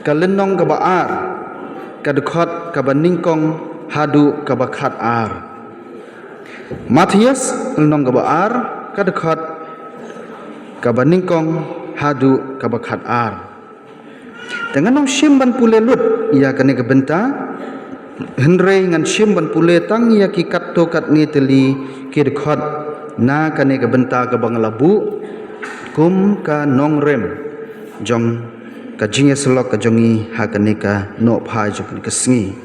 Kalenong kabaar, kadekot kabaningkong hadu kabakat ar. Matius lenong kabaar, kadekot kabaningkong hadu kabakat ar. Dengan nom shimban pule lut ia kene kebenta, henrei ngan shimban pule tang ia kikat tokat ni teli kidekot na kene kebenta kabang labu kum ka nongrem jong kajingnya selok kajongi hakanika no phai jong kesngi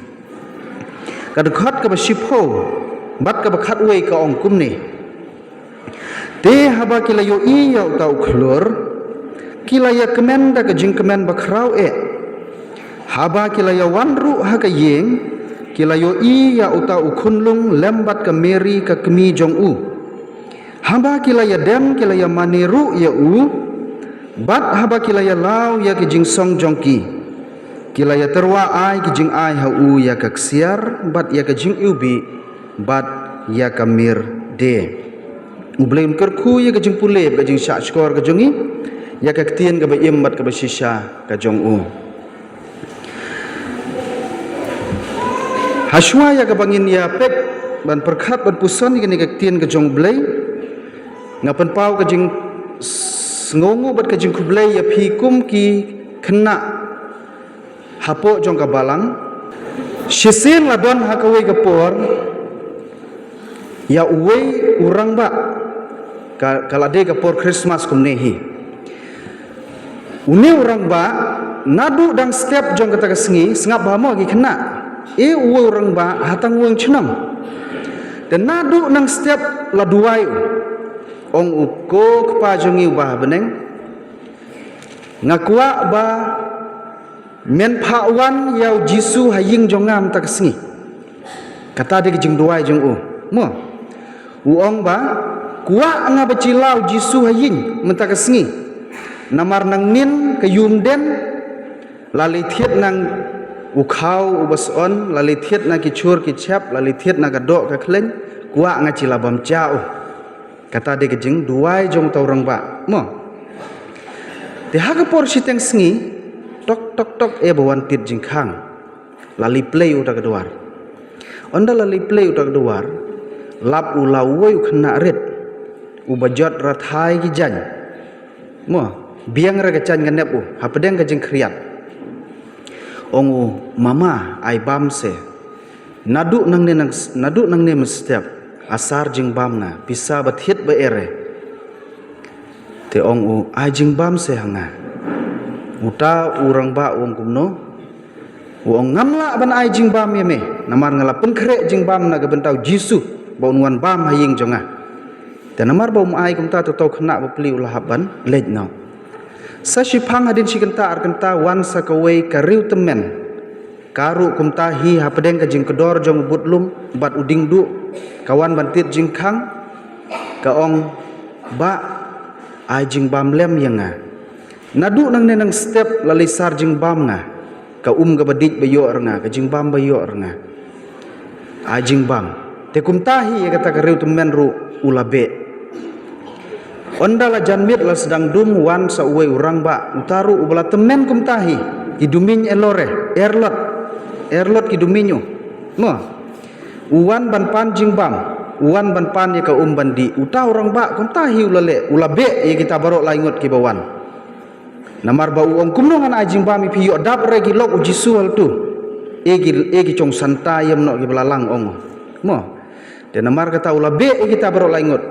kadekhat ka bashipho bat ka bakhat wei ka ong kumni te haba kilayo I ya ta ukhlur kilaya kemen da kajing kemen bakrau haba kilaya wanru haka yeng kilayo I ya uta ukhunlung lembat ka meri ka kemi jong u haba kilaya dem kilaya maniru ya u bat haba kilaya lau ya ki jingsong jongki kilaya terwa ai ki jing ai ha u ya ka ksiar bat ya ka jing ubi bat ya ka mir de ubleim kerku ya ka jing pule ka jing sha skor ka jongi ya ka ktien ka ba im bat ka ba shisha ka jong u haswa ya ka bangin ya pek ban perkhat ban puson ni ka ktien ka jong blei ngapan pau ka jing ngongu bat ka jing kublai ya phikum ki khna hapo jong ka balang shisin ladon hakawai ka por ya uwei urang ba kalade ka por Christmas kumnehi une urang ba nadu dang step jong kata ka sengi sengap bamo gi khna uwe urang ba hatang weng chnam dan nadu nang step laduai ong uko kepa jongi ubah beneng ngakwa ba men phawan yau jisu haying jongam tak sengi kata de jing duai jong mo uong ba kuwa nga bacilau jisu haying mentak sengi namar nang nin kayum den lali thiet nang ukhau ubason lali thiet na kichur kichap lali thiet na gadok ka kleng kuwa nga cilabam chao kata de jing duai jong taurang ba mo de haga por siteng sengi tok tok tok bawan tit jing khang lali play uta keduar onda lali play uta keduar lap ulawoi khna ret ubajot rathai ki jan mo biang ra gacan nganep hapedeng ka jing kriat ongu mama ai bam se nadu nang ne mestiap asar jing bam na bisa bathit ba ere te ong ai jing bam se hanga uta urang ba ong kumno ong ngamla ban ai jing bam ye me namar ngala penkrek jing bam na ga bentau jisu ba unwan bam haying jonga te namar ba ai kumta to khna ba pli ulah ban lej no sa shipang hadin shikenta arkenta wan sakawai kariu temen karu kumta hi hapedeng ka jing kedor jong butlum bat uding du kawan bantit jing khang ka ong ba ai jing bam lem yanga nadu nang nenang step lalisar jing bam nga ka ga badik bayo nga ka jing bam bayo nga ai jing bam te kumtahi ya kata ka riu temen ru ulabe onda la janmit la sedang dum wan sa uwe urang ba utaru ubala temen kumtahi kidumin elore erlot kiduminyo mo uwan ban pan jing bam uwan ban pan ya ka bandi uta orang ba kumtahi ulale ulabe ya kita barok laingot ki bawan namar ba uong kumnongan ajing bam pi yo dap regi lok ujisu hal tu egi chong santa yam no ki belalang ong mo de namar kata ulabe ya kita barok laingot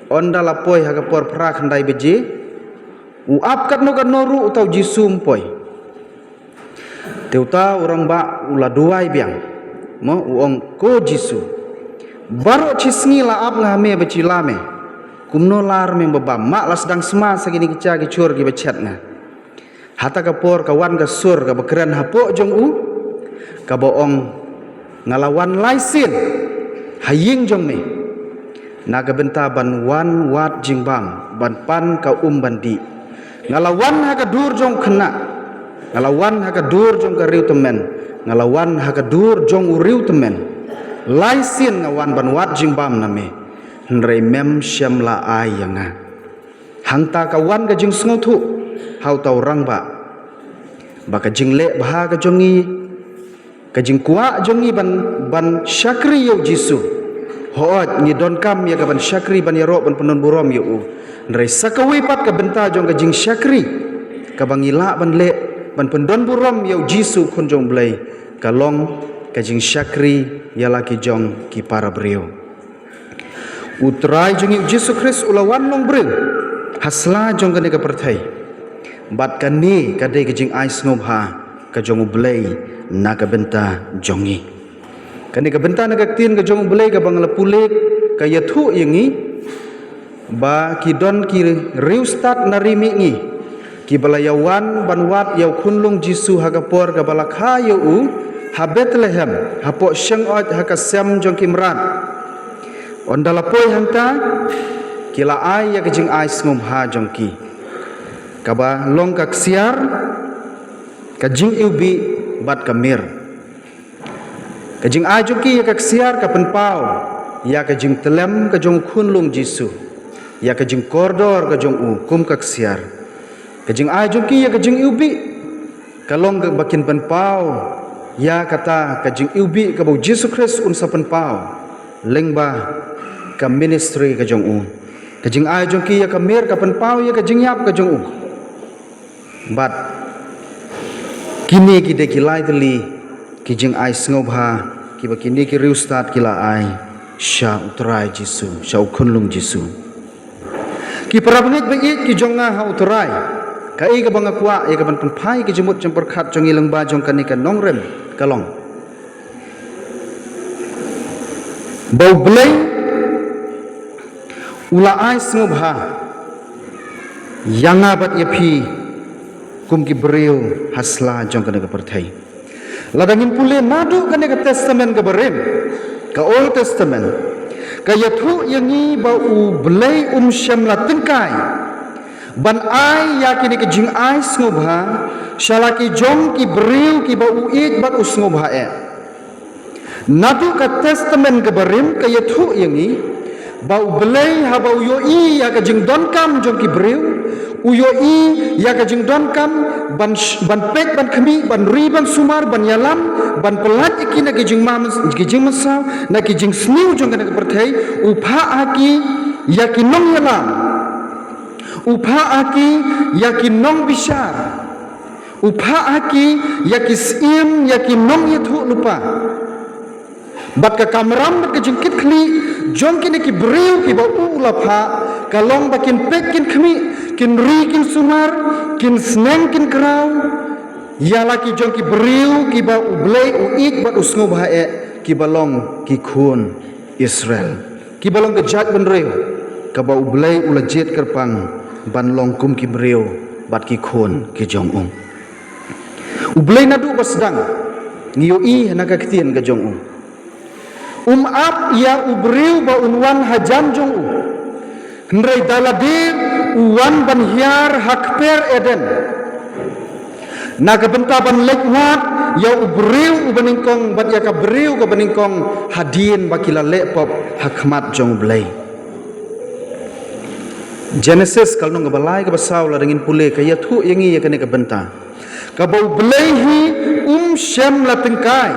onda la poi ha ka por pra khandai beje uap kat no noru utau jisum poi teuta orang ba ula duai biang mo uong ko jisu baro cisngi la ap ngame bacilame kumno lar mem baba mak la sedang sema sagini kica gicur gi becet nga hata kapor kawan ka sur ka bekeren hapo jong ka boong ngalawan laisin haying jong me naga benta ban wan wat jing bam ban pan ka bandi ngalawan ha ka dur jong khna ngalawan ha ka dur jong ka riu temen ngalawan ha ka dur jong uriu temen laisin ngawan ban wat jing bam name nrei mem syam la ai yanga hangta kawan ka jing sngotu hau tau rang ba ba ka jing le bha ka jongi ka jing kuwa jongi ban syakri yo Jisu hoat ni don kam ya ka ban syakri ban ya ro ban penon burom yo nrai sakawi pat ka benta jong ka jing syakri ka bangila ban le ban pendon burom yo Jisu kun jong blai ka long ka jing syakri ya laki jong ki para brio utrai jongi Jisu Kris ulawan long breu hasla jong ka ne ka perthai bat ka ni ka de ka jing ais ngom ha ka jong blai na ka benta jongi ka ni ka benta na ka tin ka jong blai ka bang la pulik ka yathu yangi ba ki don ki riustat na rimi ngi ki balayawan banwat yaw kunlung Jisu ha ka por ka balakha yo u ha Bethlehem ha po syang ot ha ka sem jong kimrat ondala poi hangta kila ai ya ka jing ais ngom ha jong ki kaba long ka ksiar ka jing ubi bat kamir ka jing ai jong ki ya ka ksiar ka penpau ya ka jing telem ka jong kunlung Jisu ya ka jing kordor ka jong u kum ka ksiar ka jing ai jong ki ya ka jing ubi ka long ka bakin penpau ya kata ka jing ubi ka bo Jisu Kris un sa penpau lengba ka ministry ka jong u ka jing ai jong ki ya ka mer ka penpau ya ka jing yap ka jong u bat kini ki de ki lai teli ki jing ai sngop ha ki ba kini ki riustat ki la ai sha utrai Jisu sha kunlung Jisu ki parabngit ba it ki jong nga ha utrai ka i ka bang akwa ya ka ban penpai ki jemut jeng perkhat jong ilang ba jong kani ka nongrem kalong bau blai ula ai sngop ha yanga bat yapi kum ki breu hasla jong kana ka perthai ladangin pule nadu kana ka testament ka berem ka old testament ka yathu yangi ba u blai syam la tengkai ban ai yakini ka jing ai sngop ha shalaki jong ki breu ki ba u it bat usngop ha e nadu ka testament ka berem ka yathu yangi bau belai ha bau yo i ya ka jing don kam jong ki breu u yo i ya ka jing don kam ban pek ban khmi ban ri ban sumar ban yalam ban pelat ikina ki jing mam ki jing masau na ki jing sniu jong kana ka perthai u pha aki ya ki nong yalam u pha aki ya ki nong bishar u pha aki ya ki sim ya ki nong yathu lupa bat ka kamram bat ka jingkit khli jong kini ki breu ki ba u la pha ka long ba kin pek kin khmi kin ri kin sumar kin sneng kin krau ya la ki jong ki breu ki ba u blai u ik bat usngo ba e ki balong ki khun Israel ki balong ka jat ban reu ka ba u blai u la jet kerpang ban long kum ki breu bat ki khun ki jong u blai na du basdang ngiyo i na ka ktien ka jong ap ya ubreu ba unwan hajan jong u ndrai daladir uwan ban hiar hakper eden naga benta ban lekwat ya ubreu ubaningkong bat ya ka breu ka baningkong hadin bakila lepop hakmat jong blai Genesis kalno ngabalai ka basaw la dengin pule ka yathu yangi ya kane ka benta ka bau blai hi syam la tengkai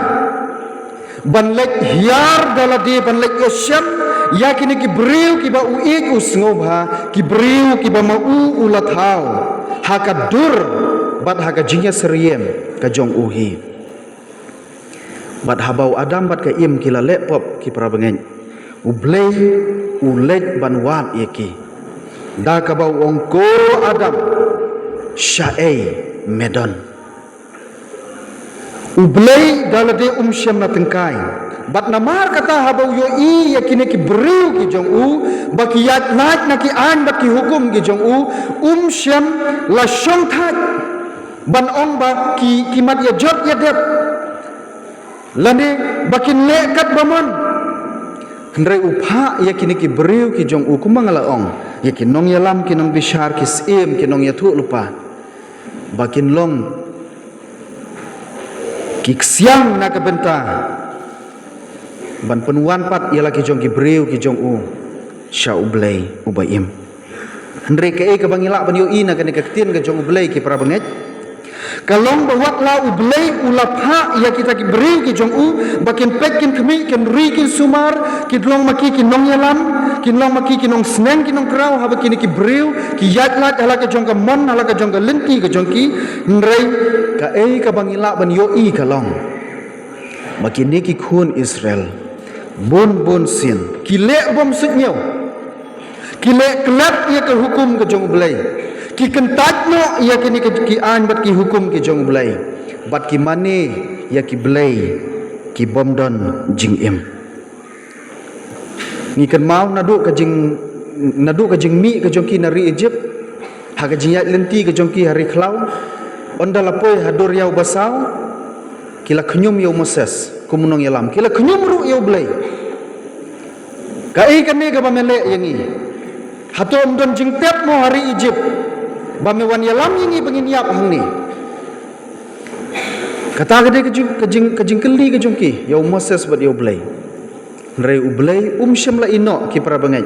ban lek hiar daladi ban lek yosyam yakini ki breu ki ba uik usngobha ki breu ki ba mau ulathau hakadur bat haka jingya seriem ka jong uhi bat habau adam bat ka im kila lepop ki prabengen ublei ulek ban wat yeki da ka bau ongko adam syae medon ublei dalade syam na tengkai bat namar kata habau yo i yakini ki breu ki jong u bakiyat nat na ki an bat ki hukum ki jong u syam la shong that ban ong ba ki mat ya jot ya dep lane bakin le kat bamon ndrai upha yakini ki breu ki jong u kumangala ong yakin nong yalam ki nong bishar ki sim ki nong yathu lupa bakin long kiksiang na kabenta ban penuan pat ialah ki jong ki breu ki jong u sha ublei ubaim Andre ke ka bangila ban yo ina kan ka tin ka jong ublei ki para banget Kalong bawat la ublay ulapha ya kita ki beri ki jong u bakin pek kin kemi kin ri kin sumar ki long maki ki nong yalam ki long maki ki nong sneng ki nong krau haba ki ki breu ki yatlat hala ka jong ka mon hala ka jong ka lenti ka jong ki nrei ka ka bangila ban yo i kalong maki ni ki khun Israel bon sin ki le bom sut nyau ki le klat ya ka hukum ka jong blai ki kentat no ya kini ki an bat ki hukum ki jong blai bat ki mane ya ki blai ki bomdon jing im ni kan mau nadu ka jing mi ka jong ki nari Egypt ha ka jing yat lenti ka jong ki hari khlau onda lapoi hadur yau basau kila knyum yau Moses kumunong yalam kila knyum ru yau blai ka kan ni ka bamele yangi hatom don jing tep mo hari Egypt bamewan yalam ini bangin yap hang ni kata gede kejing keli ke jongki ya Moses bat ya ublay nrei ublay syamla ino ki para bangai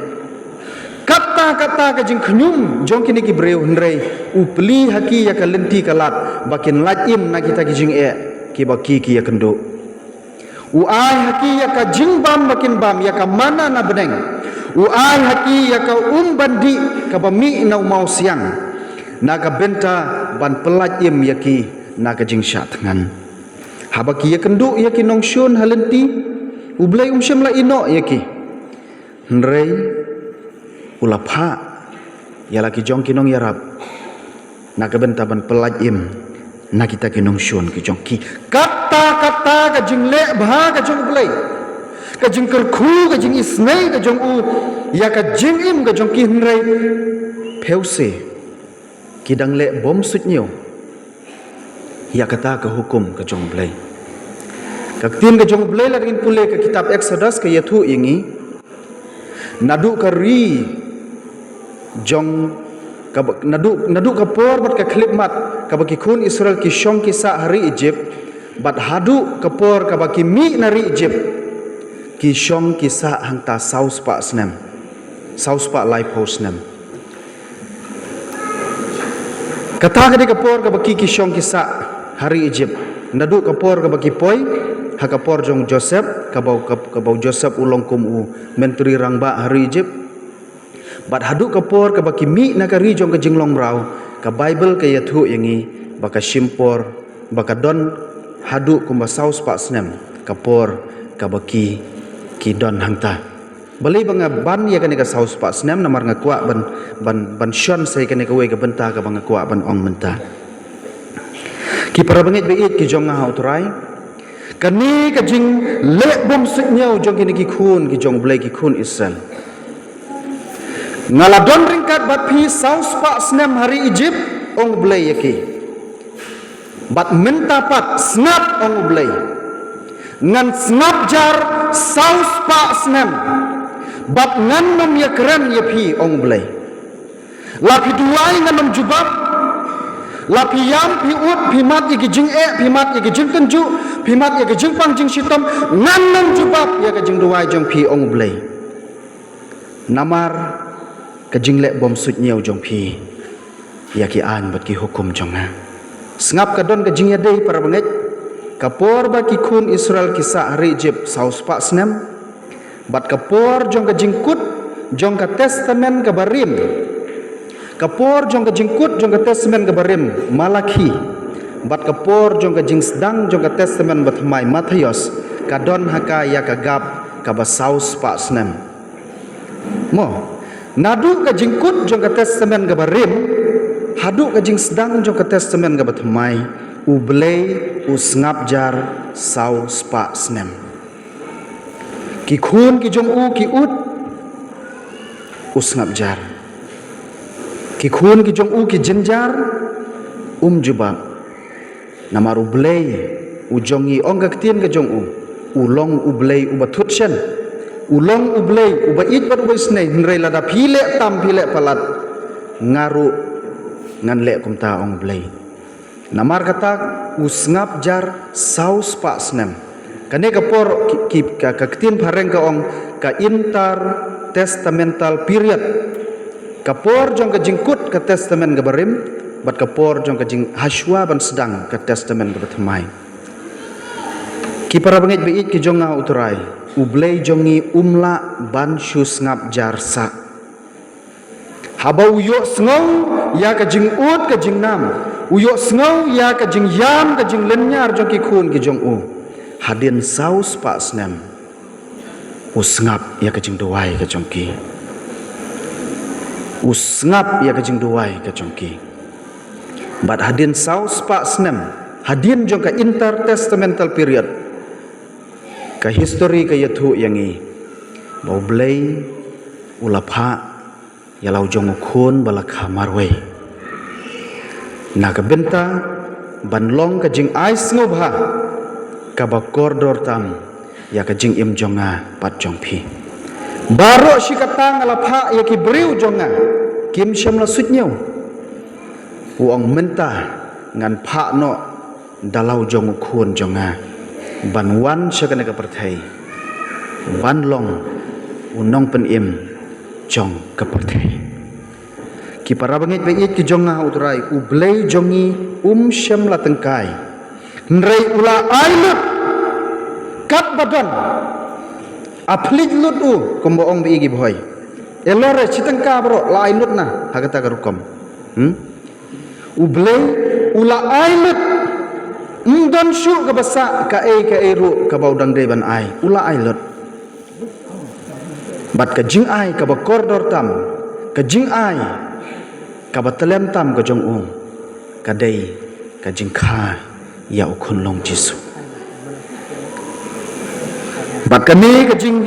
kata kejing knyum jongki ni ki breu nrei upli haki ya kalenti kalat bakin lajim na kita kejing ki baki ki ya kendo uai haki ya ka jingbam bakin bam ya ka mana na beneng uai haki ya ka bandi ka bami na mau siang naga benta ban pelajim yaki naga jingsha tangan habaki ya kendu yaki nongshun halenti ublay syamla ino yaki nrei ulapha ya laki jongki nong yarab naga benta ban pelajim nakita ki nongshun ki jongki kata ka jingle bha ka jong ublay ka jing kerku ka jing isnei ka jong u ya ka jingim ka jongki nrei peuse kidang le bom sutnyo ya kata ke hukum ke jong blai kaktin ke jong blai lagin pule ke kitab Exodus ke yathu ingi nadu kari jong nadu kapor bat ka klip mat ka baki khun Israel ki shong ki sa hari Egypt bat hadu kapor ka baki mi nari Egypt ki shong ki sa hangta saus pa life house nem kata ka di kapor ka baki ki shong kisa hari Egypt nadu kapor ka baki poi ha kapor jong Joseph ka bau Joseph ulong kum u menteri rangba hari Egypt bat hadu kapor ka baki mi na ka ri jong ka jinglong rau ka Bible ka yathu yangi baka shimpor baka don hadu kumba saus pa snem kapor ka baki ki don hangta balai banga ban ya kani ka saus pa snem namar nga kwa ban shon sai kani ka we ka benta ka banga kwa ban ong menta ki para bangit beit ki jong nga hauturai kani ka jing le bom sitnyau jong kini ki khun ki jong blai ki khun Israel ngala don ringkat bat pi saus pa snem hari Egypt ong blai yaki bat menta pat snap ong blai ngan snap jar saus pa snem bat ngan nom ya keren ya pi ong blai lapi duai ngan nom jubab lapi yam pi ut pi mat ya jing pi mat ya jing tenju pi mat ya jing pang jing sitam ngan nom jubab ya jing duai jong pi ong blai namar ka jing le bom sut nyau jong pi ya ki an bat ki hukum jong na sngap ka don ka jing ya dei para banget kapor ba ki khun Israel ki sa hari Egypt saus pa snem bat kapor jong ka jingkut jong ka testament ka barim kapor jong ka jingkut jong ka testament ka barim Malaki bat kapor jong ka jingsdang jong ka testament bat mai Matius ka don haka ya ka gap ka basaus pa snem mo nadu ka jingkut jong ka testament ka barim hadu ka jingsdang jong ka testament ka bat mai ublei usngap jar saus pa snem ki khun ki jong u ki ut usngap jar ki khun ki jong u ki jenjar jubab namar ublei ujongi ongak tien ka jong u ulong ublei ubathut chen ulong ublei ubait bat ubais nei nrei lada phile tam phile palat ngaru ngan le kumta ong blei namar kata usngap jar saus pa snem kane kapor ki ka kaktin phareng ka ong ka inter testamental period kapor jong ka jingkut ka testament ga barim bat kapor jong kajing haswa ban sedang ke testament ke bethamai ki para bangit beit ki jonga uturai ublei jongi umla ban shus ngap jarsa habau yo sngau ya kajing ut kajing nam uyo sngau ya kajing yam kajing lenyar jong ki khun ki jong u hadin saus pa snem usngap ya kajing duai ka jong ki usngap ya kajing duai ka jong ki bat hadin saus pa snem hadin jong ka intertestamental period ka history ka yathu yangi bau blei ulapha yalau jong khun balakha marwe naga benta banlong ka jing ais ngobha ka ba koridor tam ya ka jing im jonga pat jong phi baro sikatang alapha ya ki breu jonga kim shamla sutnyau uang menta ngan pha no dalau jong khun jonga banwan sakane ka perthai banlong unong pen im jong ka perthai ki para bangit beit ki jonga utrai ublei jongi shamla tengkai nrei ula ailut kat badan aplit lut u komboong bi gi boy elore chitengka bro la ailut na hagata garukom ublei ula ailut don shu ka basa ka e ru ka baudang de ban ai ula ailut bat ka jing ai ka ba koridor tam ka jing ai ka ba telem tam ka jong ung ka dei ka jing kha ya ukhun long jisu bat ka ni ka jing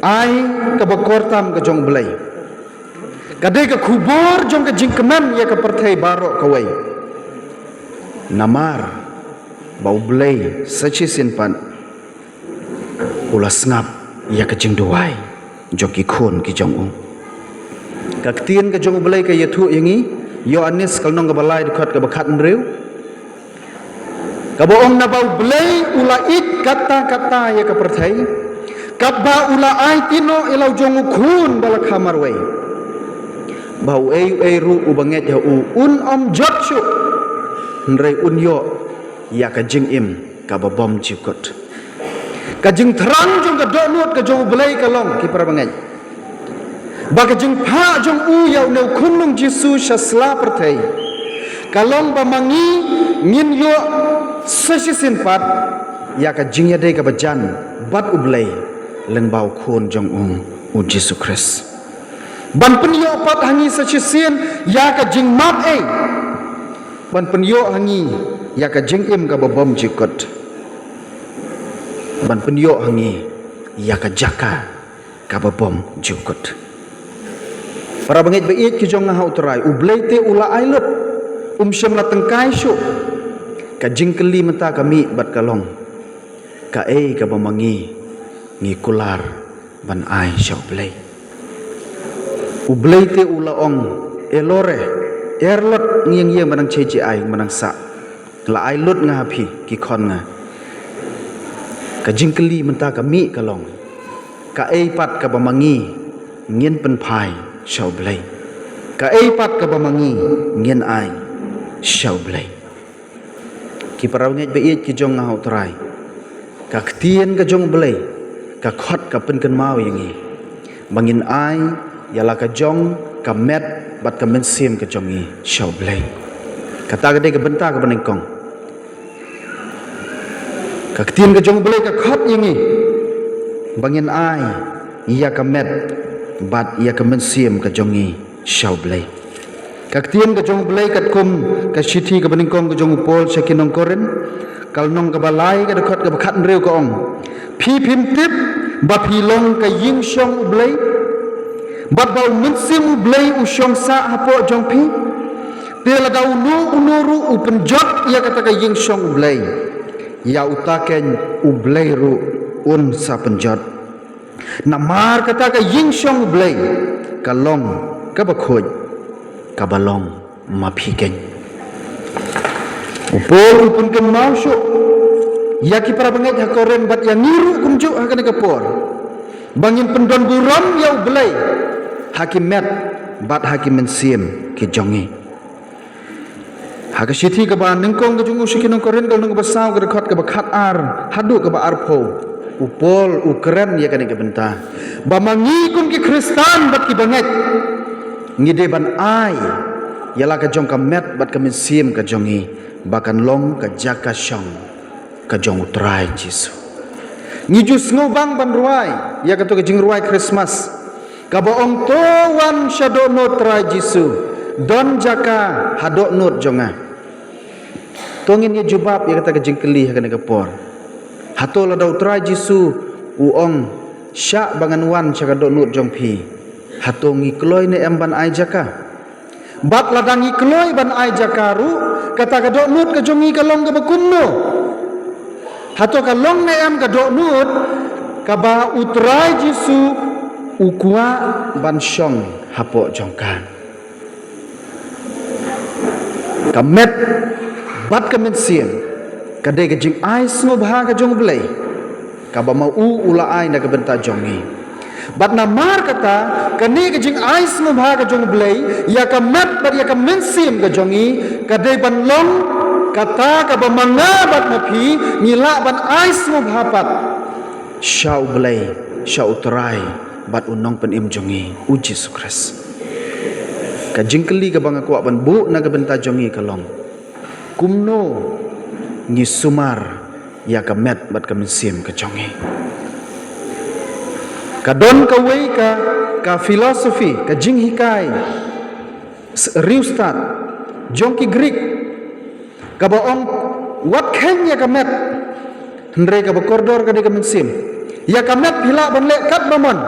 ai ka ba kor tam ka jong blai ka dei ka khubor jong ka jing keman ya ka perthai baro ka wai namar bau blai sachi sin pan ulas ngap ya ka jing duai joki khun ki jong ung ka tien ka jong blai ka yathu yangi yo anis kalnong ka balai dikhat ka bakhat nreu ka boong na bau blai ula it kata ya ka perthai kabba ula ai tino ilau jong khun balakha marwai bau ei ru ubanget ya un jotsu nrei unyo ya ka jing im ka babom chikot ka jing thrang jong ka donut ka jong blai ka long ki para bangai ba ka jing pha jong u ya neu khunung jisu shasla perthai ka long ba mangi ngin yo sasisin pat ya ka jing ya dei ka bajan bat ublai leng bau khun jong u jisu Christ ban penyo pat hangi sasisin ya ka jing mat ban penyo hangi ya ka jing im ka babom jikot ban penyo hangi ya ka jaka ka babom jikot para bangit beit ki jong ha utrai ublei te ula ailut syam la tengkai syu ka jing keli menta kami bat kalong ka ka bamangi ngi kular ban ai syau blei ublei te ula ong elore erlot ngieng manang cheji ai manang sa la ai lut nga phi ki khon nga ka jingkeli menta ka mi kalong ka pat ka bamangi ngien pen phai shau blai ka pat ka bamangi ngien ai shau blai ki parau ngai be ki jong nga utrai ka ktien ka jong blai ka khot ka pen kan mau yangi bangin ai yala ka jong ka met bat ka men sim ka jongi shau blai kata ka de ka benta ka baneng kong ka ktien ka jong blai ka khot yangi bangin ai ya ka met bat ya ka men sim ka jongi shau blai ka ktien ka jong blai kat kum ka shithi ka baneng kong ka jong pol sakinong koren kal nong ka balai ka de khot ka bakhat reu ka ong phi phim tip ba phi long ka ying shong blai bat bau mensim blai usyong sa hapo jong phi te lagau unu upenjot ya kata ka ying shong blai ya utaken ublai ru un sa penjot namar kata ka ying shong blai kalong ka bakhoj ka balong ma phiken upol upun ken mau syu ya ki para bangai ha koren bat ya niru kumju ha kana ka por bangin pendon buram ya ublai hakim met bat hakim mensim ki jongi Haka sithi ka ba ningkong ka jungu sikin ng korin ka nung basaw ka rekod ka ba khat ar hadu ka ba arpo upol ukren ya kan ka benta ba mangi kun ki kristan bat ki banget ngide ban ai yala ka jong ka met bat ka min sim ka jongi bakan long ka jaka syong ka jong utrai jisu ngijus ngobang ban ruai ya ka to ka jing ruai Christmas ka ba ong towan shadow no trai jisu don jaka hadok not jonga tongin ye jubab ye kata kejengkeli hakana kapor hatol ada utrai jisu uong syak bangan wan chaka dok not jong phi hatongi kloi ne emban ai jaka bat ladangi kloi ban ai jaka ru kata ka dok not ka jongi kalong ka bakunno hato ka long ne em ka dok not ka ba utrai jisu ukwa ban syong hapo jongkan kamet bat kamen sien kadai ke jing ai sngo bha ka jong blai ka ba mau ula ai na ka benta jongi bat na mar kata kani ke jing ai sngo bha ka jong blai ya kamet bat ya kamen siem ka jongi kadai ban long kata ka ba manga bat na phi ngila ban ai sngo bha pat shau blai shau trai bat unong pen im jongi uji sukres ka jingkeli ka bang aku ban bu na ka benta jongi kalong kumno ni sumar ya ka met bat ka mensim ka jongi ka don ka wei ka filosofi ka jing hikai riustat jongki Greek ka ba ong wat ken ya ka met ndre ka ba kordor ka de ka mensim ya ka met hila ban le kat bamon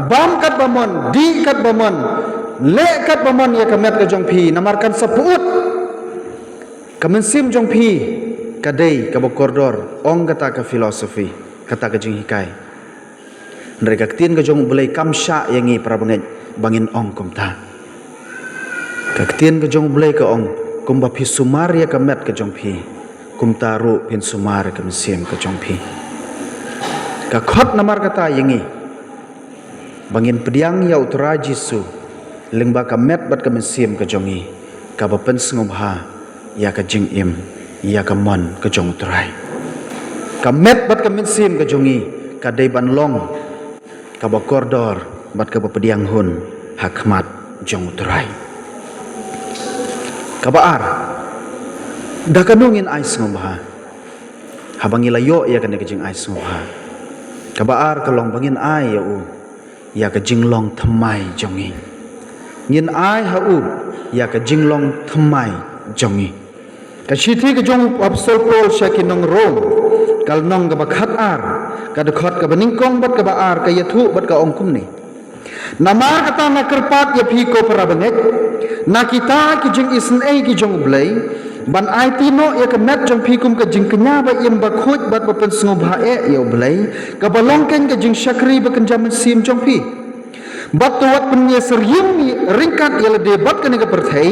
bam kat bamon di kat bamon lekat baman ya kamet ka jong phi namarkan sapuut kamensim jong phi kadai ka bokordor ong kata ka filosofi kata ka jing hikai mereka tin ka jong belai kamsha yangi prabanget bangin ong kumta kaktin ka jong belai ka ong kumba phi sumar ya kamet ka jong phi kumta ru pin sumar ka mensim ka jong phi ka khot namar kata yangi bangin pediang ya utara jisu lengba ka met bat ka mensim ka jongi ka ba pen sngobha ya ka jing im ya ka mon ka jong trai ka met bat ka mensim ka jongi ka dei ban long ka ba kordor bat ka ba pediang hun hakmat jong trai ka ba ar da kanungin ai sngobha habangi layo ya ka ne ka jing ai sngobha ka ba ar ka long bangin ai ya u ya ka jing long thamai jongi ngin ai hau ya ka jinglong thamai jongi ka chithi ka jong apostol Paul shakinong rom kal nong ka bakhat ar ka dekhot ka baningkong bat ka ba ar ka yathu bat ka ongkum ni namar kata na kerpat ya phi ko parabanek na kita ki jing isn ai ki jong blai ban ai tino ya ka met jong phi kum ka jing knya ba yem ba khoj bat ba pen snobha e ya blai ka balong ken ka jing shakri ba kan jam sim jong phi bat tuat punya serium ringkat ialah debat kan ke perthai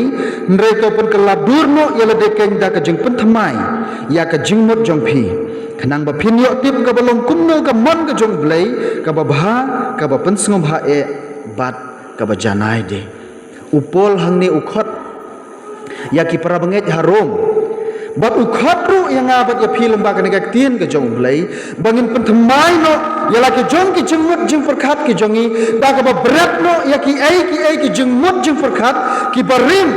mereka pun ke laburno ialah dekeng da ke jeng pun thamai ya ke jeng mot jong phi khanang ba phin yo tip ka balong kumno ka mon ka jong blai ka ba bha ka ba pen sngom ha e bat ka ba janai de upol hangni ukhot ya ki para banget harom bat ukhot ru yang abat ya phi lamba kan ka tien ka jong blai bangin pen thamai no ya ki jong ki jengmut jeng perkhat ki jongi da ka ba bret no ya ki ai ki jengmut jeng perkhat ki barim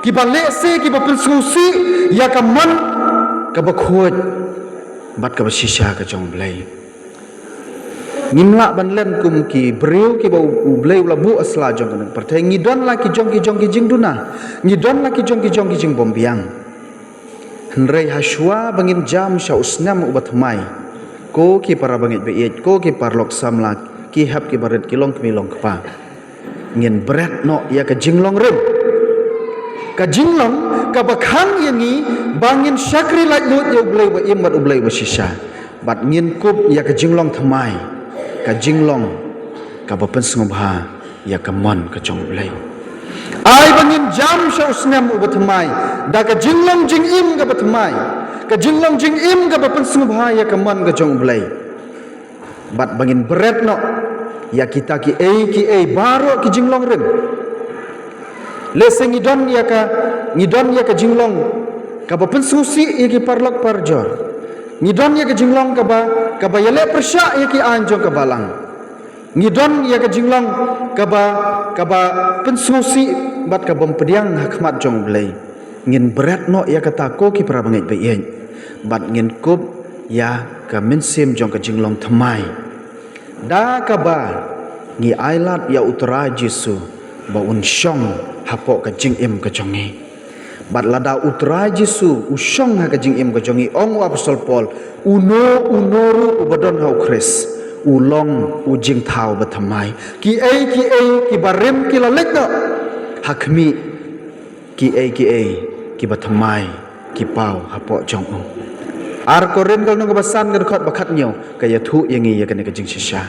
ki ba le se ki ba pensusi ya ka man ka ba khoj bat ka ba shisha ka jong blai ngimla ban len kum ki breu ki ba u blai la bu asla jong kan perthai ngidon la ki jong ki jing duna ngidon la ki jong ki jing bombiang Henry Hashwa bangin jam sya usnam ubat mai ko ki para bangit beit ko ki parlok samla ki hap ki baret ki long kmilong kpa ngin bret no ya ka jinglong rem ka jinglong ka bakhang yangi bangin syakri lak lut ya ublai ba imat ublai ba shisha bat ngin kup ya ka jinglong thamai ka jinglong ka ba pen sngobha ya ka mon ka jong ublai ai bangin jam sya usnam ubat mai da ka jinglong jing im ka batmai ka jinglong jing im ka bapen sngobha ya ka man ka jong blai bat bangin bret no ya kita ki ei baro ki jinglong rem Lese ngidon ya ka jinglong ka ba pensusi ya ki parlak parjor. Ngidon ya ka jinglong ka ba yale persya ya ki anjong ka balang. Ngidon ya ka jinglong ka ba pensusi bat ka bom pediang hakmat jong blai. Ngin berat no ya ka tako ki pra bangai ba yen. Bat ngin kup ya ka mensim jong ka jinglong thamai. Da ka ba ngi ailat ya utara Jesu ba unsyong hapok ka jing im ka jongi. Bat lada utara Jesu usyong ha ka jing im ka jongi ong apostol Paul unoru ubadon hau Kris ulong ujing thau bathamai ki barim ki lalek no hakmi ki ki bathamai ki pau hapok jong u ar korin kal nong basan ka khot bakat nyo ka ya thu yangi ya ka ne ka jing shisha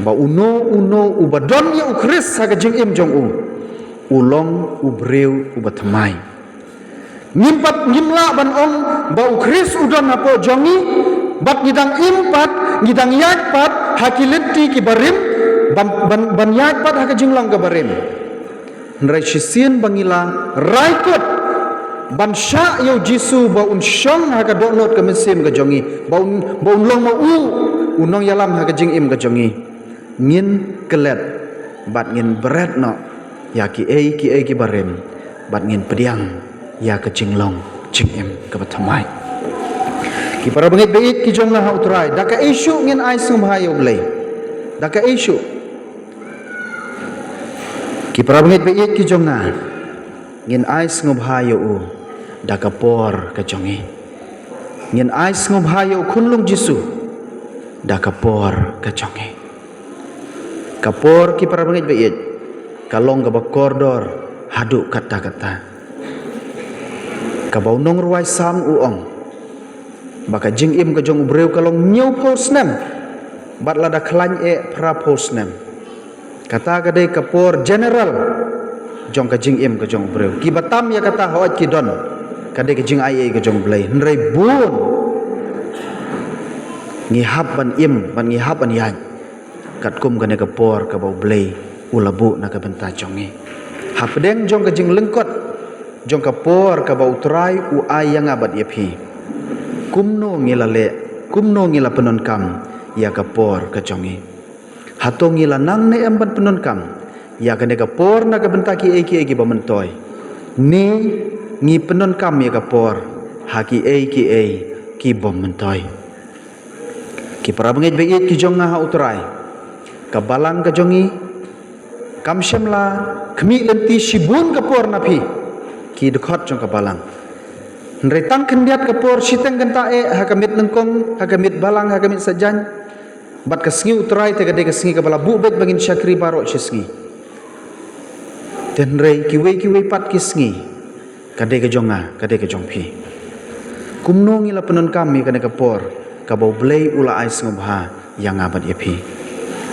ba uno ubadon ya Kris ha ka jing im jong u ulong ubreu ubathamai ngimla ban ong ba Kris udon apo jongi bat ngidang impat ngidang yakpat hakilenti ki barim ban yakpat haka jinglang ka barim nrai shisien bangila raikot ban sya yo Jesu ba unsyong haka donot ka mesim ka jongi ba unlong ma unong yalam haka jingim ka jongi ngin kelet bat ngin berat no ya ki barim bat ngin pediang ya ke jinglong jingim ke bathamai ki para bangit bait ki jong ha utrai da ka isu ngin ai sum hayo blai da ka isu ki para bangit bait ki jong na ngin ai sum hayo u da ka por ka jongi ngin ai sum hayo kunlung Jesu da ka por ka jongi kapor ki para bangit bait kalong ka bakordor haduk kata-kata kabau nong ruai sam uong baka jing im ka jong ubreu kalong nyau posnem bat lada klan pra posnem kata kadai kapor general jong ka jing im ka jong ubreu ki batam ya kata hawat ki don kadai ka jing ai ka jong blai nrai bun ngihap ban im ban ngihap ban yan kat kum ka ne kapor ka bau blai ulabu na ka benta jongi hapdeng jong ka jing lengkot jong ka por ka bau trai u ai yang abat yapi kumno ngila penon kam ya ka por ka jongi hato ngila nang ne emban penon kam ya ka ne ka por na ka benta ki eki bamentoi ne ngi penon kam ya ka por haki ki bamentoi ki para bangit bait ki jong ha utrai ka balang ka jongi kam shemla khmi lenti shibun ka por na phi ki dekhot jong ka balang nrai tang kendiat ka por siteng genta hakamit nengkong hakamit balang hakamit sajan bat ka sngi utrai te gade ka sngi ka bala bu bet bangin syakri barok sisngi ten nrai kiwe pat ki sngi kade ka jonga kade ka jongpi kumno ngila penon kami kane ka por ka bau blai ula ais ngobha yang abat yapi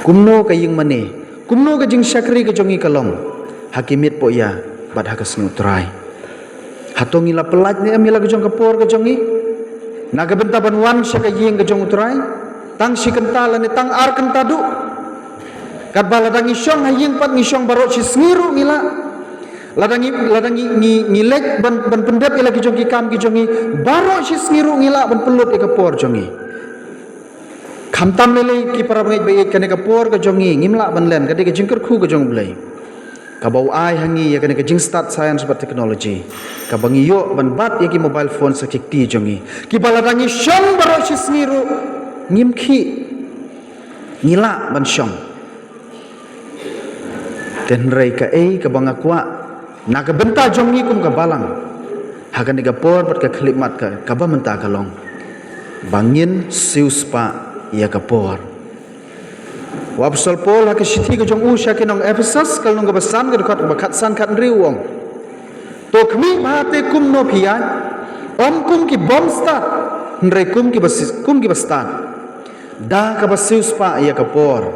kumno ka ying mane kumno ka jing syakri ka jongi kalong hakimit po ya bat haka sngi utrai hatong ila pelat ni amila ke jong kapor ke jongi naga benta banwan syaka ying ke jong utrai tang si kental ni tang ar kentadu kat bala dang isyong haying pat ngisyong barok si sngiru ngila ladangi ngilek ban pendep ila ke jong ki kam ki jongi barok si sngiru ngila ban pelut ke kapor jongi khamtam lele ki para bangit bait kane kapor ke jongi ngimla ban len kade ke jingker khu ke jong blai kabau ai hangi ya kane jing start science but technology kabangi yo ban bat ya ki mobile phone sa kikti jongi ki baladangi syong baro si sniru ngimki ngila ban syong ten rei ka kabanga kwa naga benta jongi kum ka balang hagan ga por bat ka khlimat ka ba menta kalong bangin siuspa ya ka por Wapsol Paul hak sithi ke jong usha ke nong Ephesus kal nong basan ke dekat bakat san kat riwong to khmi bahate kum no phia om kum ki bom start nre kum ki bastan da ka basius pa ya ka por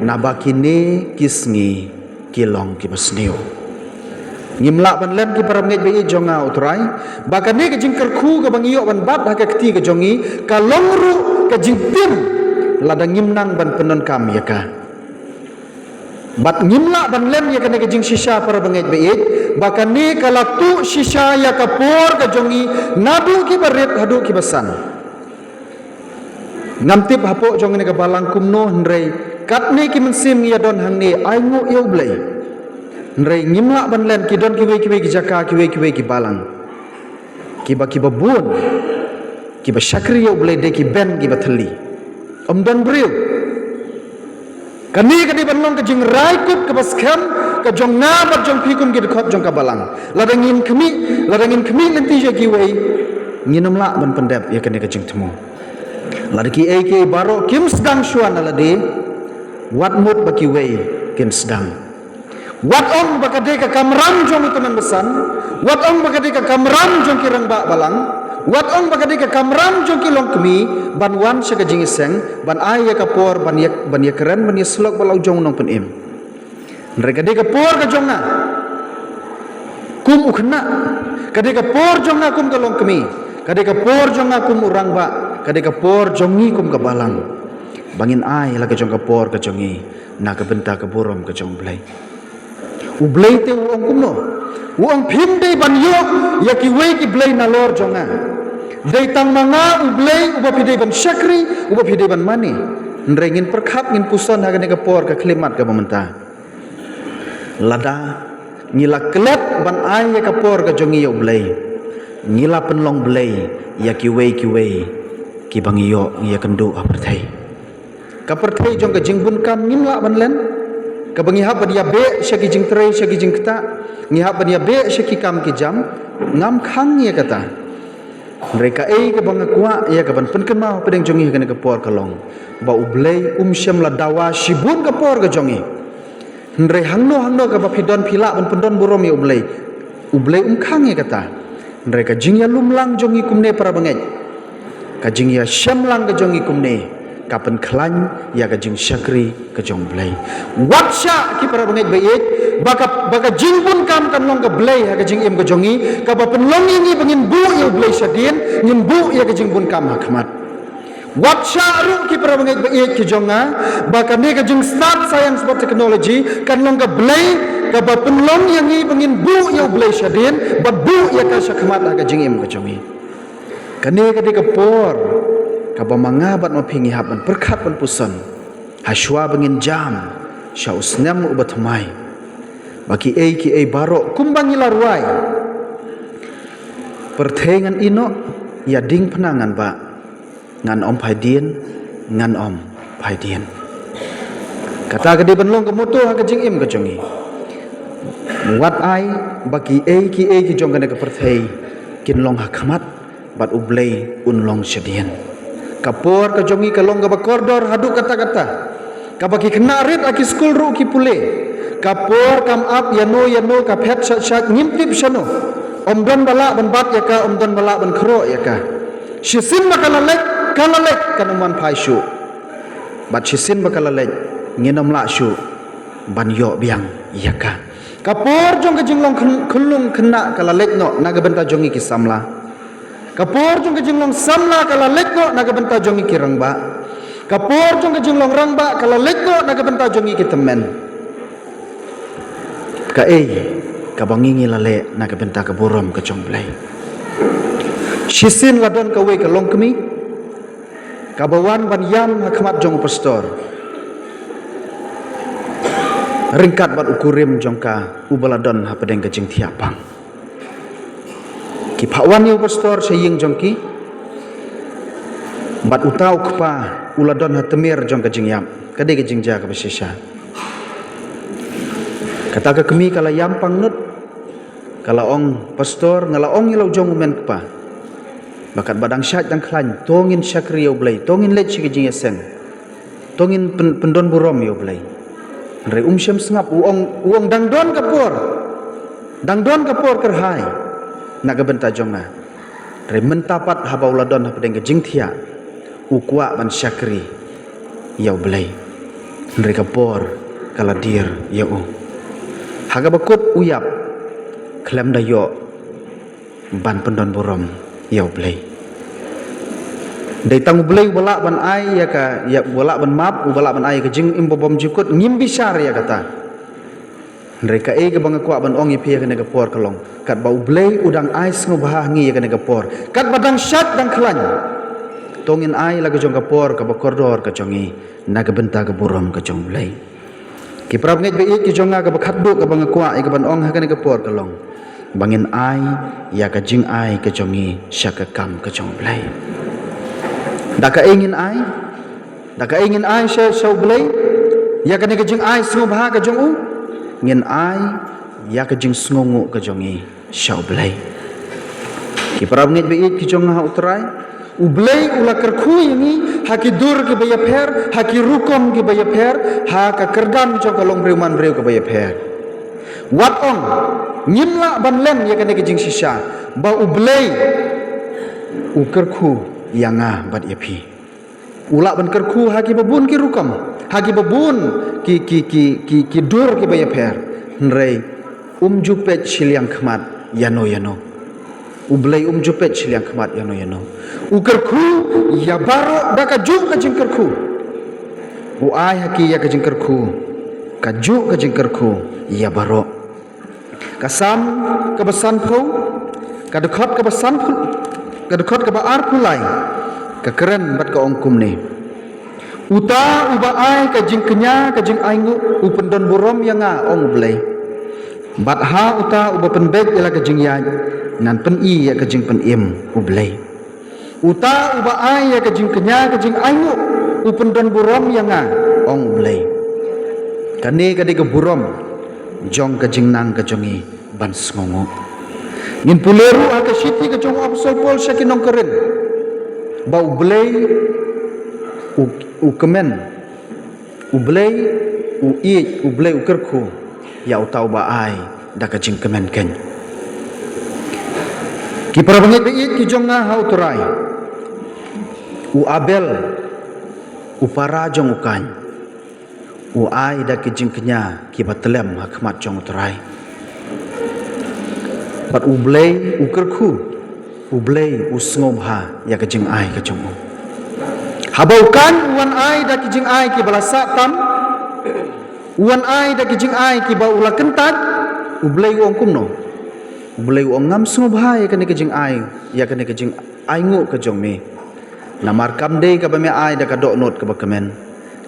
na bakine kisngi kilong ki basneu ngimla ban lem ki param ngai be jonga utrai bakane ke jingker khu ke bangiyo ban bat hak kti ke jongi ka longru ke jingpim ladang ngimnang ban penon kam ya ka bat ngimla ban lem ya kane ke jing shisha para bangait bait bahkan ni kalau tu shisha ya kapor ka jongi nadu ki barit hadu ki basan ngamtip hapo jong ni ka balang kumno hnrei kat ni ki mensim ya don hang ni ai ngu eu blai hnrei ngimla ban len ki don ki we ki jaka ki we ki balang ki ba bun ki ba syakri eu blai de ki ben ki ba thali don bril kani kadi banlong ka jing rai kup ka baskham ka jong na bat jong phikum ki khot jong ka balang ladangin khmi lenti je ki wei nginom la ban pendep ya kani ka jing temu ladaki ai ke baro kim sedang shuan alade wat mut baki wei kin sedang wat ong bakade ka kamram jong itu nan besan wat ong bakade ka kamram jong ki rang ba balang wat ong bakade ka kamram jong ki long kemi ban wan se ka jing iseng ban ai ya kapor ban ya keren ban ya slok balau jong nong pen im mereka de kapor ka jong na kum ukhna kade kapor jong na kum ka long kemi kade kapor jong na kum urang ba kade kapor jongi kum ka balang bangin ai la ka jong kapor ka jongi na ka benta ka borom ka jong blai ublai te uong kumno uong phim de ban yo ya ki we ki blai na lor jonga dei tang manga ublai uba pidei ban syakri uba pidei ban mani nrengin perkhap ngin puson ha ka kapor ka klimat ka bamenta lada ngila kelet ban ai ya kapor ka jongi yo blai ngila penlong blai ya ki we ki bang yo ya kendu aperthai kaperthai jong ka jingbun kam ngimla ban len ka bangi hab dia be syaki jing trei syaki jing kata ngihab dia be syaki kam ki jam ngam khang ya kata mereka ka bang kwa ya ka ban penken mau pedeng jongi ka kapor kalong ba ublei syam la dawa shibun kapor ka jongi ndre hangno ka ba pidon phila ban pendon burom ya ublei khang ya kata mereka jing ya lumlang jongi kumne para bangai ka jing ya syamlang ka jongi kumne kapan klan ya ka jing syakri ka jong blai watsha ki para bangai baik baka jing pun kam kan long ka blai ha ka jing im ka jongi ka ba penlong ini bangin bu ya blai syadin ngin bu ya ka jing pun kam hakmat watsha ru ki para bangai baik ki jonga baka ne ka jing start science about technology kan long ka blai ka ba penlong yang ni bangin bu ya blai syadin ba bu ya ka syakmat ha ka jing im ka jongi kane ka de ka por kaba mangabat mapingi haban perkat pan pusan haswa bangin jam sya usnam ubat mai baki ki baro kumbangi larwai pertengan ino ya ding penangan ba ngan om paidien ngan om paidien kata gede benlong kemutu ha kejing im kejongi muat ai baki ki jong kana ke perthei kin long hakmat bat ublei unlong syadien kapor ka jongi ka long ka bakordor hadu kata-kata ka baki kena rit aki skul ru ki pule kapor kam up yano ka phet shat ngimtip shano omdon bala ban bat ya ka omdon bala ban khro ya ka shisin bakalalek kanuman phai shu bat shisin bakalalek nginom la shu ban yo biang ya ka kapor jong ka jinglong khulung kena kalalek no naga benta jongi ki samla kapor jong kejinglong samla kala lekno naga benta jongi ki rangba kapor jong kejinglong rangba kala lekno naga benta jongi ki temen ka ka bangingi lale naga benta ka borom ka jongblai shisin ladon ka we ka longkemi ka bawan ban yam hakmat jong pastor ringkat bat ukurim jongka ubaladon ha pedeng ka jing tiapang ki phawan yu pastor saying jongki bat utau kpa uladon hatemir jong ka jingyam kade ka jingja ka besisha kata ka kemi kala yam pangnut kala ong pastor ngala ong ilau jong men kpa bakat badang syat dang klan tongin syakri yo blai tongin lech ka jingya sen tongin pendon burom yo blai re syam sengap uong dangdon kapor kerhai nak benta jonga re mentapat habauladon hapedeng jing thia ukwa ban syakri yau blai re kapor kala dir yau haga bakut uyap klem dayo ban pendon borom yau blai dai tang blai bala ban ai ya bala ban map bala ban ai ke jing imbobom jukut ngim bisar ya kata Mereka ke bang kuat ban ong ipi ke negapor kalong. Kat bau blay udang ais ngubah ngi ke negapor. Kat badang syat dang kelan. Tongin ai lagu jong kapor ke bakordor ke jongi naga benta ke buram ke jong blay. Ki prab ngai be ki jonga ke bakhat bu ke bang kuat ke ban ong ke negapor kalong. Bangin ai ya ke jing ai ke jongi syaka kam ke jong blay. Daka ingin ai syau blay. Ya ke jing ai ngubah ke jong u. Ngin ai ya ke jing sngongu ke jongi syau blay. Ki parab ngai be ki jonga ha utrai u blay ula kerkhu yangi haki dur ke baya pher haki rukom ke baya pher ha ka kerdan jong kalong breuman breu ke baya pher wat on nyimla ban lem ya ke jing sisa ba u blay u kerkhu yanga bat yapi ula ban kerkhu haki babun ki rukom haki babun ki dur ki baya pher nrei jupet siliang khmat yano ublay jupet siliang khmat yano ukerku ya baro daka juk ka jingkerku u ai haki ya ka jingkerku ka juk ka jingkerku ya baro kasam ka basan pho ka dekhot ka basan phu ka dekhot ka ba ar phulai ka keren bat ka ongkum ni uta uba ai ka jing kenya ka jing aingu upendon burom yanga ong blay bat ha uta uba penbek ila ka jing ya nan pen i ya ka jing pen im ublay uta uba ai ya ka jing kenya ka jing aingu upendon burom yanga ong blay kane ka de ka burom jong ka jing nang ka jongi ban sngongo ngin puleru ha ka siti ka jong apsol pol sakinong keren bau blay u kemen u blay u i u blay u kerku ya utau ba ai da ka jing kemen ken ki parabangit be ki jonga ha uturai u abel u para jong ukan u ai da ki jing kenya ki batelem ha khmat jong uturai bat u blay u kerku u blay u snobha ya ka jing ai ka jong habaukan uan ai da ki jing ai ki balasa tam uan ai da ki jing ai ki ba ula kentat ublay ong kumno ublay ong ngam snobha ya ka jing ai ya ka jing ai ngu ka jong me namar kam dei ka ba me ai da ka do not ka ba kemen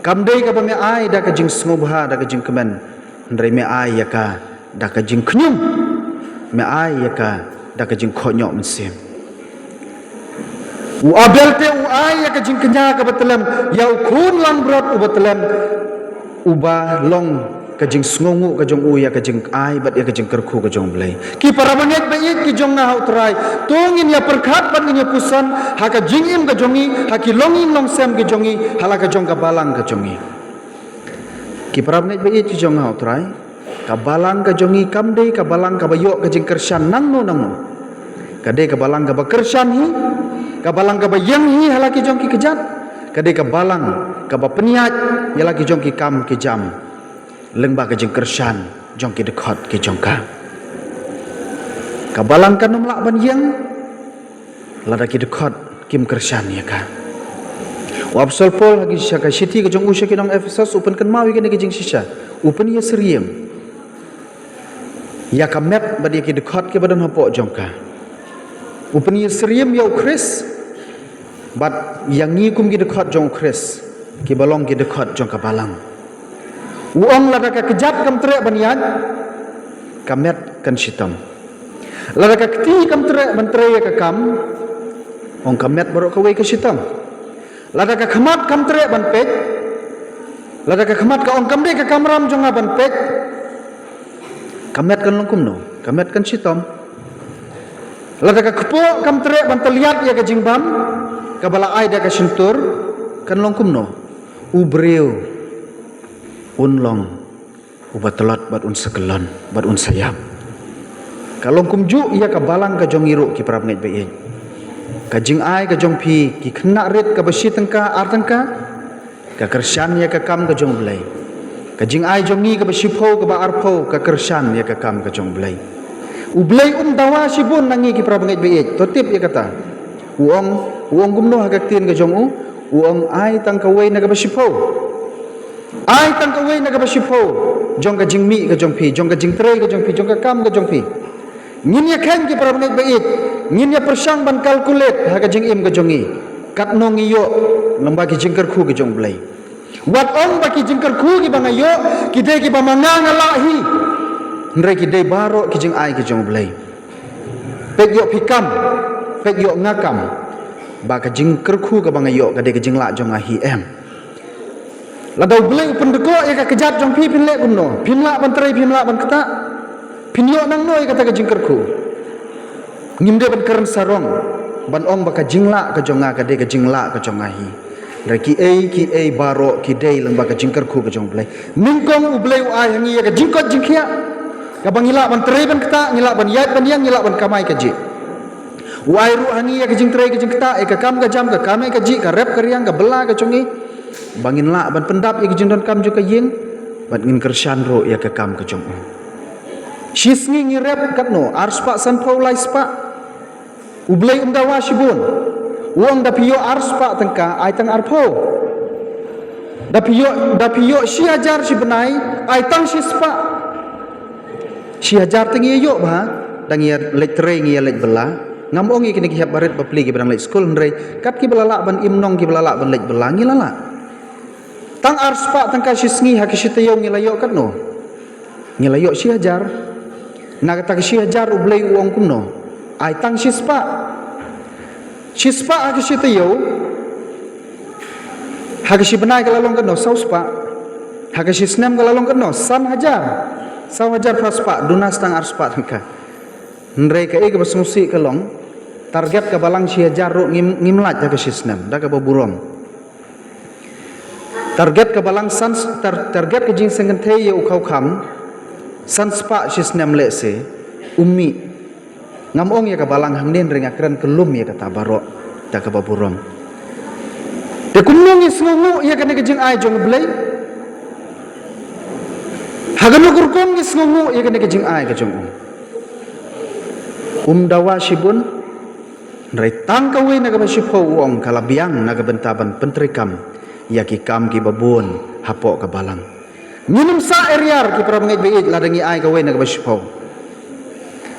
kam dei ka ba me ai da ka jing snobha da ka jing kemen ndrei me ai ya ka da ka jing khnyum me ai ya ka da ka jing khonyok mensem u abel te u ai ya ka jing kenya ka batelem ya u khun lang brot u batelem uba long ka jing sngongu ka jong u ya ka jing ai bat ya ka jing kerku ka jong blay ki parabanget ba ki jong na hautrai tongin ya perkhat ban ni pusan ha ka jing im ka jongi ha ki longin long sem ka jongi hala ka jong ka balang ka jongi ki parabanget ba ki jong na hautrai ka balang ka jongi kam dei ka balang ka bayo ka jing kersan nang no ka dei ka balang ka ba kersan hi ka balang ka ba yang hi hala ki jong ki kejat ka dei ka balang ka ba peniat ya lagi jong ki kam ki jam lengba ke jeng kersan jong ki dekhot ki jong ka balang kan nomlak ban yang lada ki dekhot kim kersan ya ka wabsol pol lagi syaka siti ke jong usha ki nong Efesus upen kan mawi ke jeng sisa upen ya seriem ya ka map ba dia ki dekhot ki badan hopo jong ka upen ya seriem ya ukris bat yang ngikum ki dekhot jong ukris ki balong ki dekhot jong ka balang uang lada ka kejap kam trek banian kamet kan sitam lada ka keti kam trek ban trek ka kam ong kamet baru ka wei ka sitam lada ka khamat kam trek ban pek lada ka khamat ka ong kam de ka kamram jonga ban pek kamet kan longkum no kamet kan sitam lada ka kpo kam trek ban teliat ya ka jingbam ka bala ai da ka sentur kan longkum no ubreu unlong ubat telot bat un sekelon bat un sayap kalau kumju ia ka balang ka jong iru ki prap ngai be ka jing ai ka jong pi ki khna ret ka basi tengka ar tengka ka kersan ya ka kam ka jong blai ka jing ai jong ni ka basi pho ka ba ar pho ka kersan ya ka kam ka jong blai u blai dawa sibun nangi ki prap ngai be to tip ya kata uong gumno ha ka tin ka jong u uong ai tang ka wei na ka basi pho ai tang ka wei na ka bashipo jong ka jingmi ka jong pi jong ka jingtre ka jong pi jong ka kam ka jong pi ngin ya khen ki parabngai bait ngin ya persang ban calculate ha ka jing im ka jongi kat nong iyo lamba ki jingkar khu ki jong blai wat ong ba ki jingkar khu ki bangayo ki de ki pamanga ngalahi ndre ki de baro ki jing ai ki jong blai pek yo pikam pek yo ngakam ba ka jingkar khu ka bangayo ka de ki jing la jong a hi em la dau blai upen deko ya ka kejat jong pi pin le kumno pin la ban trai pin la ban kata pin yo nang noi kata ka jingkar khu ngim de ban kern sarong ban ong ba ka jingla ka jonga ka de ka jingla ka jonga hi ra ki ei baro ki dei lang ba ka jingkar khu ka jong blai mingkong u blai u ai hangi ya ka jingkot jingkhia ka bangila ban trai ban kata ngila ban yat ban yang ngila ban kamai ka ji u ai ru hangi ya ka jing trai ka jing kata ka kam ka jam ka kamai ka ji ka rep ka riang ka bela ka jongi bangin la ban pendap ya ka jing don kam jo ka ying ban ngin kershan ro ya ka kam ka jong shisngi ngi rep kat no arspa san pau lai spa ublai dawa shibun uang da piyo arspa tengka ai tang arpo da piyo shi hajar shi benai ai tang shi spa shi hajar tengi yo ba dang ya letre ngi ya lek bela ngam ongi kini ki hab baret bapli ki barang lek skul ndrei kat ki belala ban imnong ki belala ban lek bela ngi lala tang arspa tengka shi sngi ha ki shi tayo ngi layo kat no ngi layo shi hajar na kata shi hajar ublai uang kumno ai tang shi spa ha ki shi tayo ha ki shi benai ka lalong kat no sau spa ha ki shi snem ka lalong kat no san hajar sau hajar praspa dunas tang arspa tengka ndrei ka ke basungsi ka long target ka balang shi hajar ro ngimlat ha ki shi snem da ka baburom target ka balang san target ka jing sengen the ye u khau kham san spa shi snem le se ummi ngam ong ya ka balang hangnen ring akran kelum ya kata baro ta ka baburom de kumnong is ngungu ya ka ne jing ai jong blai haganu kurkom is ngungu ya ka ne jing ai ka jong dawa shibun rai tang ka we na ka bashipo uong kalabiang na ka bentaban pentrikam ya ki kam ki babun hapo ka balang minum sa eriar ki para mengai beit ladangi ai ka we na ka bashipo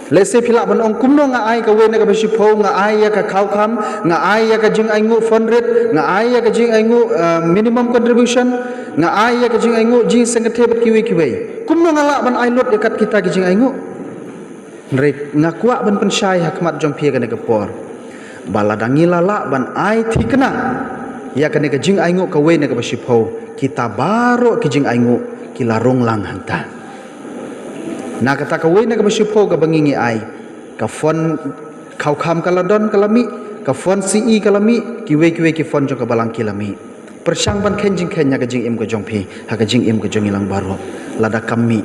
lese phila ban ong kumno nga ai ka we na ka bashipo nga ai ya ka khau kham nga ai ya ka jing ai ngu fund rate nga ai ya ka jing ai ngu minimum contribution nga ai ya ka jing ai ngu jing sengathe bat ki we kumno nga la ban ai lot dekat kita ki jing ai ngu rek nga kwa ban pensyai hakmat jong pia ka ne ka por baladangi lala ban ai thikna ya ka ne ka jing ai ngu ka we na ka bashipo kita baro ki jing ai ngu ki larong lang hanta na kata ka we na ka bashipo ka bangingi ai ka fon khau kham ka ladon kalami ka fon CE kalami ki we ki fon jong ka balang kilami persang ban khen jing khen nya ka jing im ka jong phi ha ka jing im ka jong ilang baro lada kami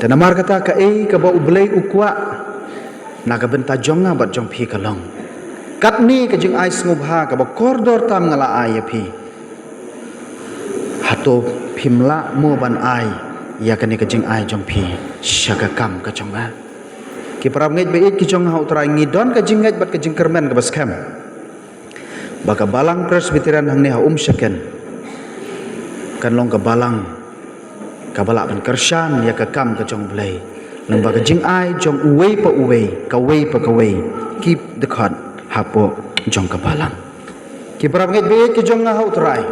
dan amar kata ka ka ba ublei ukwa na ka benta jonga bat jong phi ka long kat ni ka jing ai snubha ka ba kordor tam ngala ai phi hato phimla mo ban ai ya ka ni ka jing ai jong phi shaka kam ka jonga ki parab ngai be ki jong hau trai ngi don ka jing ngai bat ka jing kermen ka bas kham ba ka balang presbyterian hang ne ha shaken kan long ka balang ka bala ban kershan ya ka kam ka jong blai lembaga jing ai jong uwei pa uwei ka wei pa ka wei keep the card hapo jong ka balang ki parab ngai be ki jong hau trai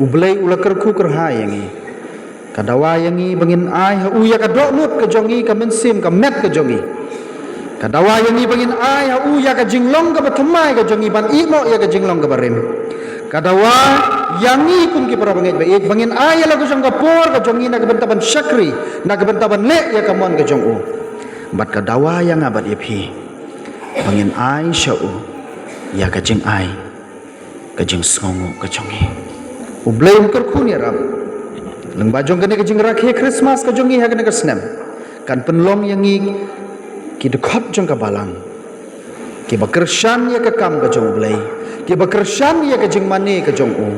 ublai ulakar khu kar ha yangi kadawa yangi bangin ai ha uya ka do nut ka jongi ka mensim ka met ka jongi kadawa yangi bangin ai ha uya ka jinglong ka bathmai ka jongi ban imo ya ka jinglong ka barim kadawa yangi kum ki para bangai baik bangin ai la ka jong ka por ka jongi na ka bentaban syakri na ka bentaban le ya ka mon ka jong u bat kadawa yang abat ya phi bangin ai shau ya ka jing ai ka jing sngongu ka jongi ublai ukar khu ni rab leng bajong kene kejing rakhe Christmas ka jongi ha kene ka snem kan penlong yangi ki de khop jong ka balang ki bakershan ya ka kam ka jong blai ki bakershan ya ka jing mane ka jong u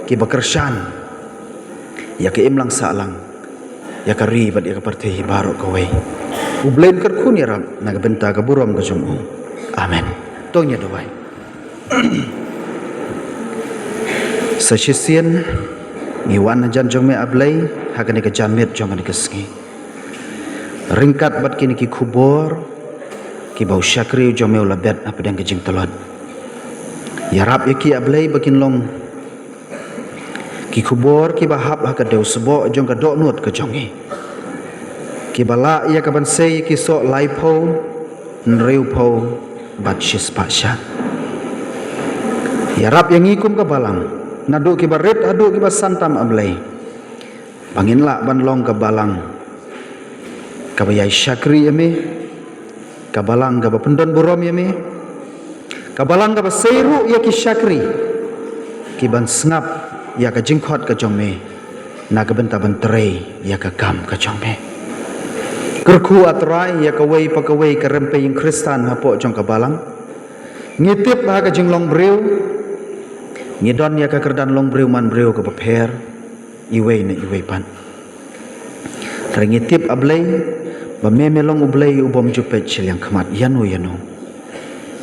ki bakershan ya ka imlang salang ya ka ri bat ya ka parte baro ka wei ublain kar khun ya ram na ka benta ka buram ka jong u amen tonya doai Sesisian ngiwan jan jong me ablay hakane ke jamit jong ne keski. Ringkat bat kini ki kubor ki bau syakri jong me ulabet apa dang kejing telot. Ya rap yaki ablay bakin long ki kubor ki bahap hakadeu sebo jong ka dok nut ke jongi. Ki bala ia ka ban sei ki so lai po nreu po bat shis pasha. Ya rap yang ikum ke balang nadu ki baret adu ki basantam ablay. Banginla ban long ke balang kabayai syakri yame kabalang ka pendon burom yame kabalang ka baseiru ya ki syakri ki ban sngap ya ka jingkhot ka jongme na ka benta bentrei ya ka kam ka jongme kerku atrai ya ka wei pa ka wei ka rempe yang kristan hapo jong ka balang ngitip ha ka jinglong breu ngidon ya ka kerdan long breu man breu ka paper iwei na iwei pan ngitip ablay ba me melong ublay ubom jupet silang khamat yanu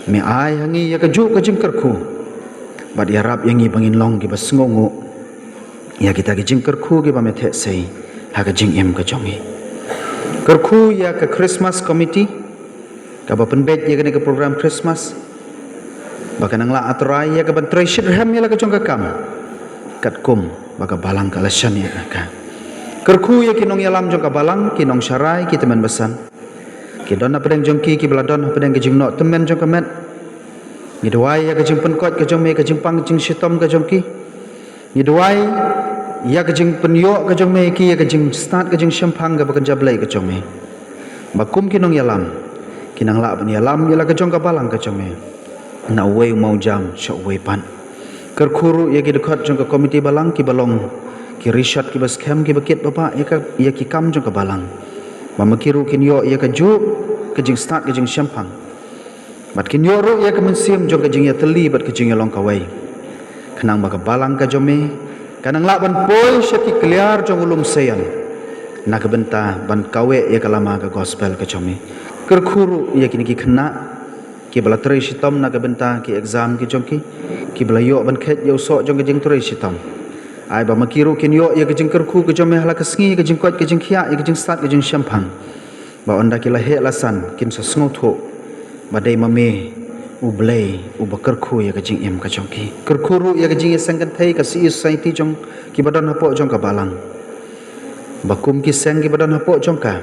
me ai hangi ya ka ju ka jingkerku ba dia rap yangi bangin long ki basngongo ya kita ki jingkerku ki ba me the sei ha ka jing em ka jongi kerku ya ka Christmas committee ka ba penbet ya ka program Christmas ba kanang la atrai ya ka ban treasure ham ya la ka jong ka kam kat kum ba ka balang ka lasan ya ka kerku ya kinong yalam jong ka balang kinong syarai ki teman besan ki don apa dang jong ki beladon apa dang ki jing no temen jong ka met ni doai ya ka jing penkot ka jong me ka jing pang jing sitom ka jong ki ni doai ya ka jing penyo ka jong me ki ya ka jing start ka jing syampang ka bakan jablai ka jong me bakum kinong yalam kinang la ban yalam ya la ka jong ka balang ka jong me na wei mau jam sho wei pan kerkuru ya ki dekat jong ka komiti balang ki balong ki rishat ki bas kem ki bakit bapa ya ki kam jong ka balang mama kiru kin yo ya ka ju ka jing start ka jing syampang bat kin yo ro ya ka mensim jong ka jing ya teli bat ka jing ya long ka wei kenang ba ka balang ka jome kanang la ban poi syaki clear jong ulum sayan na ka benta ban kawe ya ka lama ka gospel ka jome kerkhuru ya kini ki khna ki bala tre sitom na ka benta ki exam ki jong ki bala yo ban khet yo so jong ka jing tre sitom ai ba makiru kin yo ya kejing kerku ke jome hala kesngi ke jingkot ke jingkhia ya kejing start ke jing syampang ba onda kila he lasan kin sa snotho ba dei mame ublei ubakerku ya kejing em ka jongki kerkuru ya kejing sangkan thai ka si society jong ki badan hapo jong ka balang bakum ki sang ki badan hapo jong ka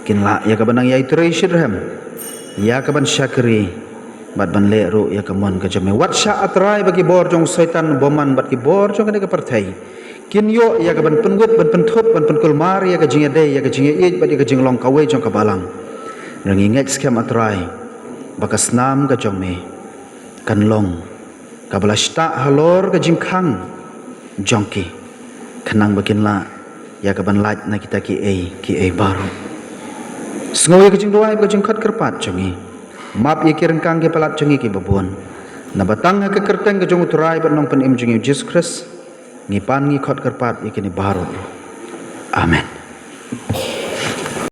kin la ya ka banang ya iteration ram ya ka ban syakri bat ban le ru ya kamon ka jame wat sha atrai bagi bor jong setan boman bat ki bor jong ka partai kin yo ya ka ban pengut ban penthop ban penkul mar ya ka jinga dei ya ka jinga ej bat ya ka jing long kawe jong ka balang rang ingat scam atrai bakas nam ka jong me kan long ka balasta halor ka jing khang jongki khanang bakin la ya ka ban laj na kita ki e baru sngoy ka jing doai ka jing khat kerpat jongi map ye kirengkang ke pelat jengi ke babuan na batang ke kerteng ke jong uturai bat nong pen im jengi Jesus Christ ngipan ngi khot kerpat ye kini baru amen.